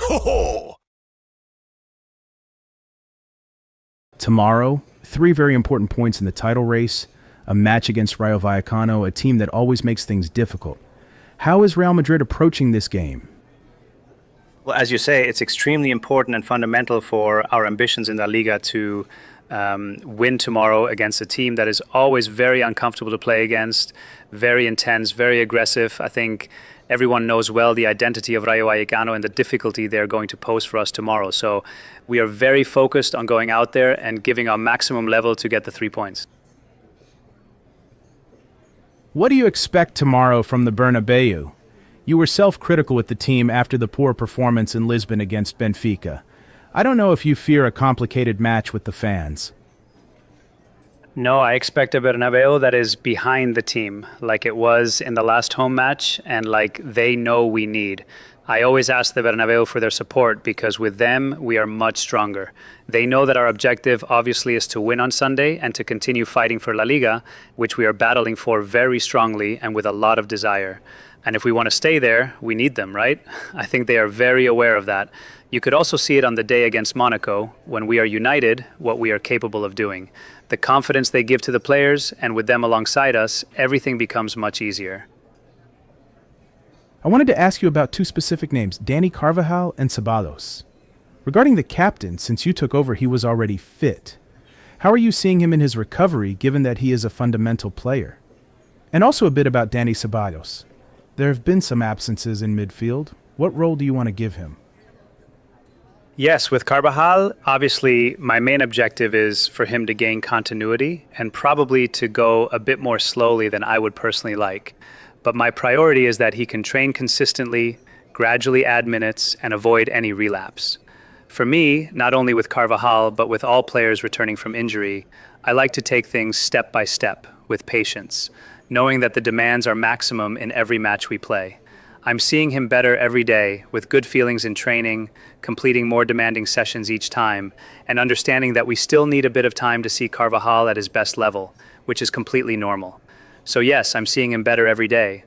Ho Tomorrow, three very important points in the title race, a match against Rayo Vallecano, a team that always makes things difficult. How is Real Madrid approaching this game? Well, as you say, it's extremely important and fundamental for our ambitions in the Liga to win tomorrow against a team that is always very uncomfortable to play against, very intense, very aggressive. I think everyone knows well the identity of Rayo Vallecano and the difficulty they're going to pose for us tomorrow. So we are very focused on going out there and giving our maximum level to get the 3 points. What do you expect tomorrow from the Bernabéu? You were self-critical with the team after the poor performance in Lisbon against Benfica. I don't know if you fear a complicated match with the fans. No, I expect a Bernabeu that is behind the team, like it was in the last home match and like they know we need. I always ask the Bernabeu for their support because with them, we are much stronger. They know that our objective obviously is to win on Sunday and to continue fighting for La Liga, which we are battling for very strongly and with a lot of desire. And if we want to stay there, we need them, right? I think they are very aware of that. You could also see it on the day against Monaco, when we are united, what we are capable of doing. The confidence they give to the players, and with them alongside us, everything becomes much easier. I wanted to ask you about two specific names, Dani Carvajal and Ceballos. Regarding the captain, since you took over, he was already fit. How are you seeing him in his recovery, given that he is a fundamental player? And also a bit about Dani Ceballos. There have been some absences in midfield. What role do you want to give him? Yes, with Carvajal, obviously my main objective is for him to gain continuity and probably to go a bit more slowly than I would personally like. But my priority is that he can train consistently, gradually add minutes, and avoid any relapse. For me, not only with Carvajal, but with all players returning from injury, I like to take things step by step, with patience, knowing that the demands are maximum in every match we play. I'm seeing him better every day, with good feelings in training, completing more demanding sessions each time, and understanding that we still need a bit of time to see Carvajal at his best level, which is completely normal. So yes, I'm seeing him better every day.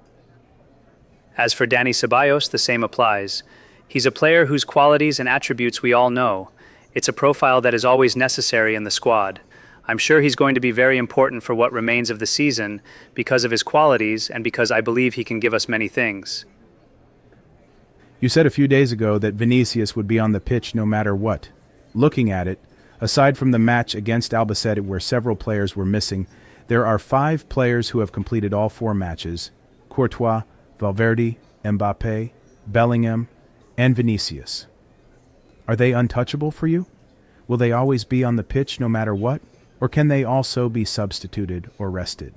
As for Dani Ceballos, the same applies. He's a player whose qualities and attributes we all know. It's a profile that is always necessary in the squad. I'm sure he's going to be very important for what remains of the season because of his qualities and because I believe he can give us many things. You said a few days ago that Vinicius would be on the pitch no matter what. Looking at it, aside from the match against Albacete where several players were missing, there are 5 players who have completed all 4 matches: Courtois, Valverde, Mbappe, Bellingham, and Vinicius. Are they untouchable for you? Will they always be on the pitch no matter what? Or can they also be substituted or rested?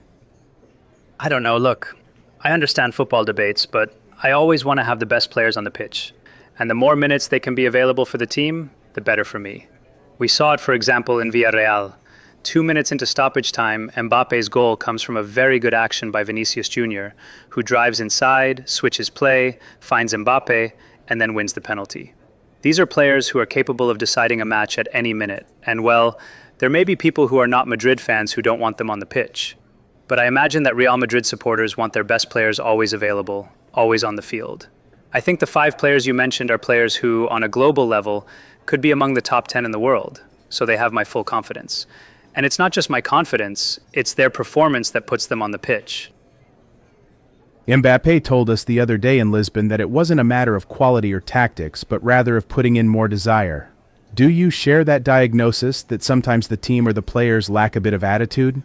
I don't know, look, I understand football debates, but I always want to have the best players on the pitch. And the more minutes they can be available for the team, the better for me. We saw it, for example, in Villarreal. 2 minutes into stoppage time, Mbappe's goal comes from a very good action by Vinicius Jr., who drives inside, switches play, finds Mbappe, and then wins the penalty. These are players who are capable of deciding a match at any minute, and well, there may be people who are not Madrid fans who don't want them on the pitch. But I imagine that Real Madrid supporters want their best players always available, always on the field. I think the 5 players you mentioned are players who, on a global level, could be among the top 10 in the world, so they have my full confidence. And it's not just my confidence, it's their performance that puts them on the pitch. Mbappe told us the other day in Lisbon that it wasn't a matter of quality or tactics, but rather of putting in more desire. Do you share that diagnosis that sometimes the team or the players lack a bit of attitude?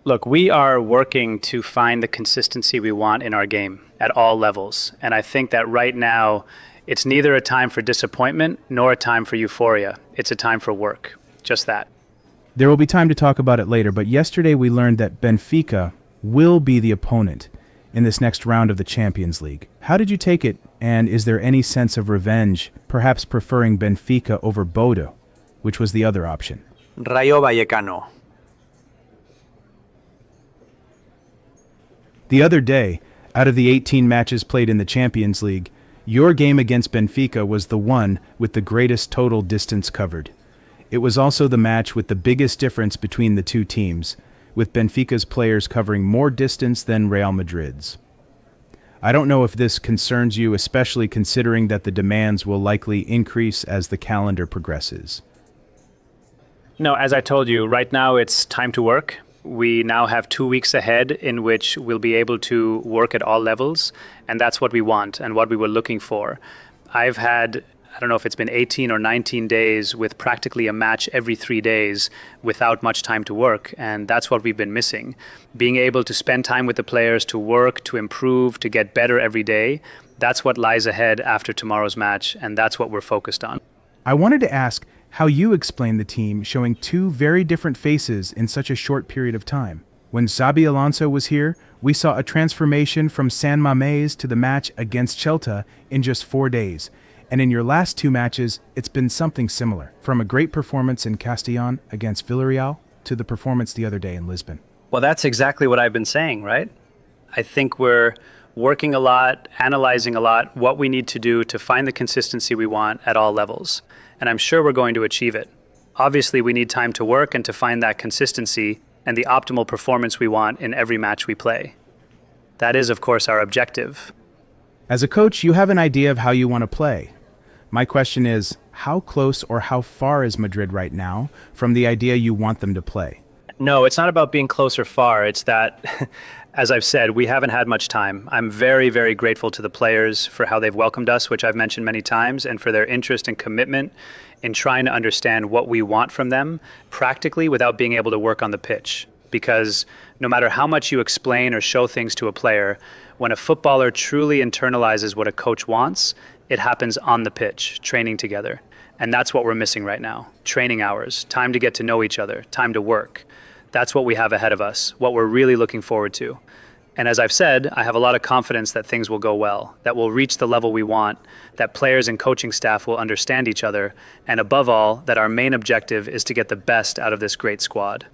Look, we are working to find the consistency we want in our game at all levels. And I think that right now, it's neither a time for disappointment nor a time for euphoria. It's a time for work. Just that. There will be time to talk about it later, but yesterday we learned that Benfica will be the opponent in this next round of the Champions League. How did you take it, and is there any sense of revenge, perhaps preferring Benfica over Bodo, which was the other option? Rayo Vallecano. The other day, out of the 18 matches played in the Champions League, your game against Benfica was the one with the greatest total distance covered. It was also the match with the biggest difference between the two teams, with Benfica's players covering more distance than Real Madrid's. I don't know if this concerns you, especially considering that the demands will likely increase as the calendar progresses. No, as I told you, right now it's time to work. We now have 2 weeks ahead in which we'll be able to work at all levels, and that's what we want and what we were looking for. I've had, I don't know if it's been 18 or 19 days with practically a match every 3 days without much time to work, and that's what we've been missing. Being able to spend time with the players, to work, to improve, to get better every day, that's what lies ahead after tomorrow's match, and that's what we're focused on. I wanted to ask how you explain the team showing two very different faces in such a short period of time. When Xabi Alonso was here, we saw a transformation from San Mamés to the match against Celta in just 4 days. And in your last 2 matches, it's been something similar, from a great performance in Castellón against Villarreal to the performance the other day in Lisbon. Well, that's exactly what I've been saying, right? I think we're working a lot, analyzing a lot, what we need to do to find the consistency we want at all levels. And I'm sure we're going to achieve it. Obviously, we need time to work and to find that consistency and the optimal performance we want in every match we play. That is, of course, our objective. As a coach, you have an idea of how you want to play. My question is, how close or how far is Madrid right now from the idea you want them to play? No, it's not about being close or far. It's that, as I've said, we haven't had much time. I'm very, very grateful to the players for how they've welcomed us, which I've mentioned many times, and for their interest and commitment in trying to understand what we want from them practically without being able to work on the pitch. Because no matter how much you explain or show things to a player, when a footballer truly internalizes what a coach wants, it happens on the pitch, training together. And that's what we're missing right now. Training hours, time to get to know each other, time to work. That's what we have ahead of us, what we're really looking forward to. And as I've said, I have a lot of confidence that things will go well, that we'll reach the level we want, that players and coaching staff will understand each other, and above all, that our main objective is to get the best out of this great squad.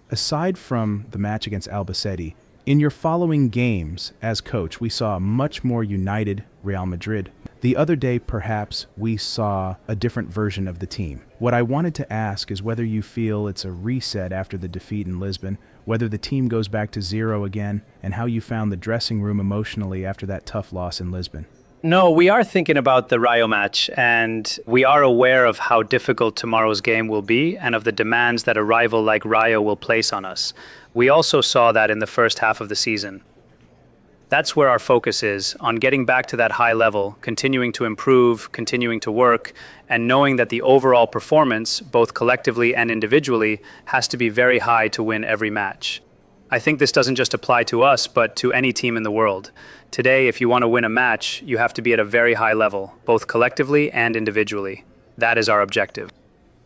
Aside from the match against Albacete, in your following games as coach, we saw a much more united Real Madrid. The other day, perhaps, we saw a different version of the team. What I wanted to ask is whether you feel it's a reset after the defeat in Lisbon, whether the team goes back to zero again, and how you found the dressing room emotionally after that tough loss in Lisbon. No, we are thinking about the Rayo match, and we are aware of how difficult tomorrow's game will be and of the demands that a rival like Rayo will place on us. We also saw that in the first half of the season. That's where our focus is, on getting back to that high level, continuing to improve, continuing to work, and knowing that the overall performance, both collectively and individually, has to be very high to win every match. I think this doesn't just apply to us, but to any team in the world. Today, if you want to win a match, you have to be at a very high level, both collectively and individually. That is our objective.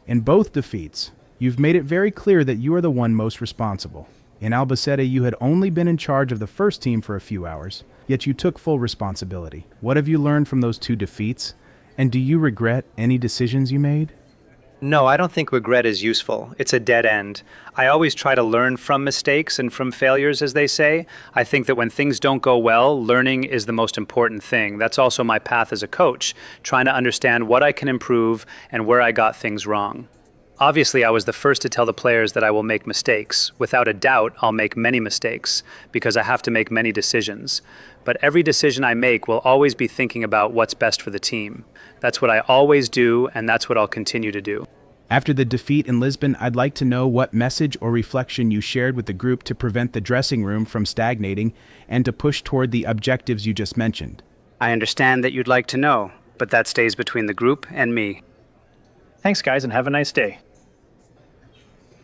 In both defeats, you've made it very clear that you are the one most responsible. In Albacete, you had only been in charge of the first team for a few hours, yet you took full responsibility. What have you learned from those 2 defeats? And do you regret any decisions you made? No, I don't think regret is useful. It's a dead end. I always try to learn from mistakes and from failures, as they say. I think that when things don't go well, learning is the most important thing. That's also my path as a coach, trying to understand what I can improve and where I got things wrong. Obviously, I was the first to tell the players that I will make mistakes. Without a doubt, I'll make many mistakes because I have to make many decisions. But every decision I make will always be thinking about what's best for the team. That's what I always do, and that's what I'll continue to do. After the defeat in Lisbon, I'd like to know what message or reflection you shared with the group to prevent the dressing room from stagnating and to push toward the objectives you just mentioned. I understand that you'd like to know, but that stays between the group and me. Thanks, guys, and have a nice day.